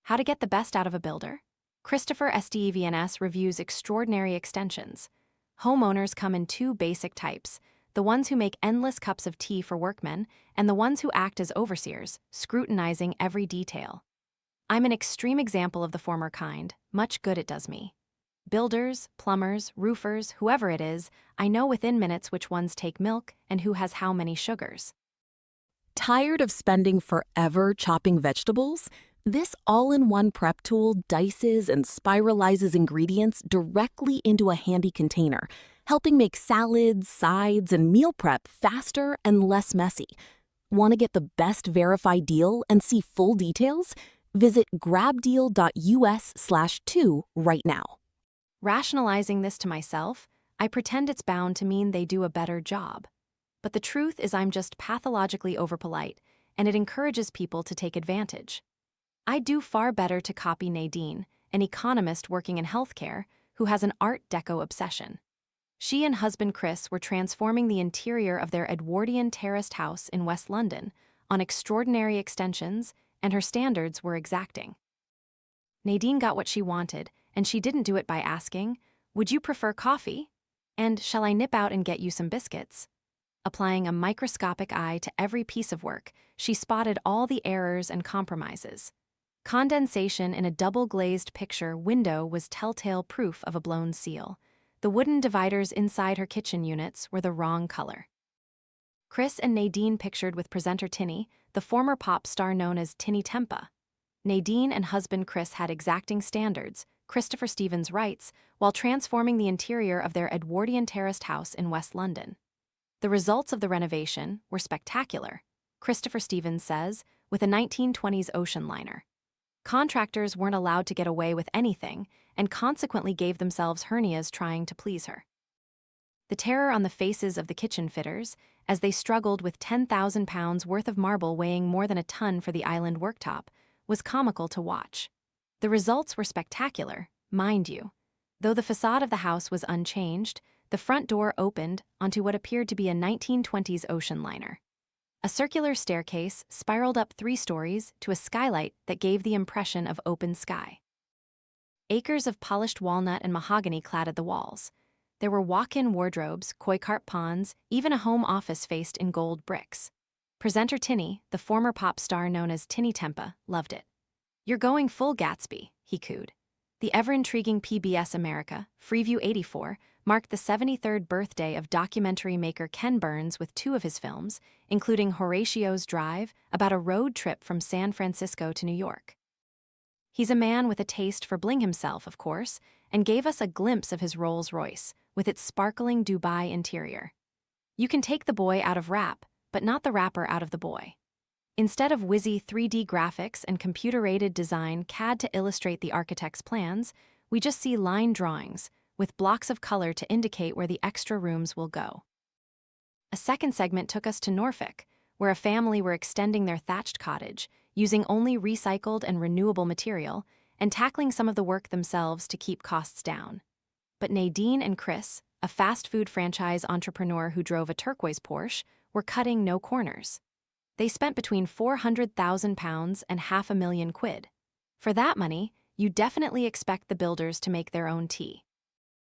How to get the best out of a builder? Christopher SDEVNS reviews extraordinary extensions. Homeowners come in two basic types: the ones who make endless cups of tea for workmen, and the ones who act as overseers, scrutinizing every detail. I'm an extreme example of the former kind. Much good it does me. Builders, plumbers, roofers, whoever it is, I know within minutes which ones take milk and who has how many sugars. Tired of spending forever chopping vegetables? This all-in-one prep tool dices and spiralizes ingredients directly into a handy container, helping make salads, sides, and meal prep faster and less messy. Want to get the best verified deal and see full details? Visit grabdeal.us/2 right now. Rationalizing this to myself, I pretend it's bound to mean they do a better job. But the truth is I'm just pathologically overpolite, and it encourages people to take advantage. I'd do far better to copy Nadine, an economist working in healthcare, who has an Art Deco obsession. She and husband Chris were transforming the interior of their Edwardian terraced house in West London on extraordinary extensions, and her standards were exacting. Nadine got what she wanted, and she didn't do it by asking, "Would you prefer coffee?" And "Shall I nip out and get you some biscuits?" Applying a microscopic eye to every piece of work, she spotted all the errors and compromises. Condensation in a double-glazed picture window was telltale proof of a blown seal. The wooden dividers inside her kitchen units were the wrong color. Chris and Nadine pictured with presenter Tinny, the former pop star known as Tinny Tempa. Nadine and husband Chris had exacting standards, Christopher Stevens writes, while transforming the interior of their Edwardian terraced house in West London. The results of the renovation were spectacular, Christopher Stevens says, with a 1920s ocean liner. Contractors weren't allowed to get away with anything and consequently gave themselves hernias trying to please her. The terror on the faces of the kitchen fitters, as they struggled with 10,000 pounds worth of marble weighing more than a ton for the island worktop, was comical to watch. The results were spectacular, mind you. Though the facade of the house was unchanged, the front door opened onto what appeared to be a 1920s ocean liner. A circular staircase spiraled up 3 stories to a skylight that gave the impression of open sky. Acres of polished walnut and mahogany cladded the walls. There were walk-in wardrobes, koi carp ponds, even a home office faced in gold bricks. Presenter Tinny, the former pop star known as Tinny Tempa, loved it. "You're going full Gatsby," he cooed. The ever-intriguing PBS America, Freeview 84, marked the 73rd birthday of documentary maker Ken Burns with 2 of his films, including Horatio's Drive, about a road trip from San Francisco to New York. He's a man with a taste for bling himself, of course, and gave us a glimpse of his Rolls-Royce, with its sparkling Dubai interior. You can take the boy out of rap, but not the rapper out of the boy. Instead of whizzy 3D graphics and computer-aided design CAD to illustrate the architect's plans, we just see line drawings, with blocks of color to indicate where the extra rooms will go. A second segment took us to Norfolk, where a family were extending their thatched cottage, using only recycled and renewable material, and tackling some of the work themselves to keep costs down. But Nadine and Chris, a fast food franchise entrepreneur who drove a turquoise Porsche, were cutting no corners. They spent between £400,000 and £500,000. For that money, you definitely expect the builders to make their own tea.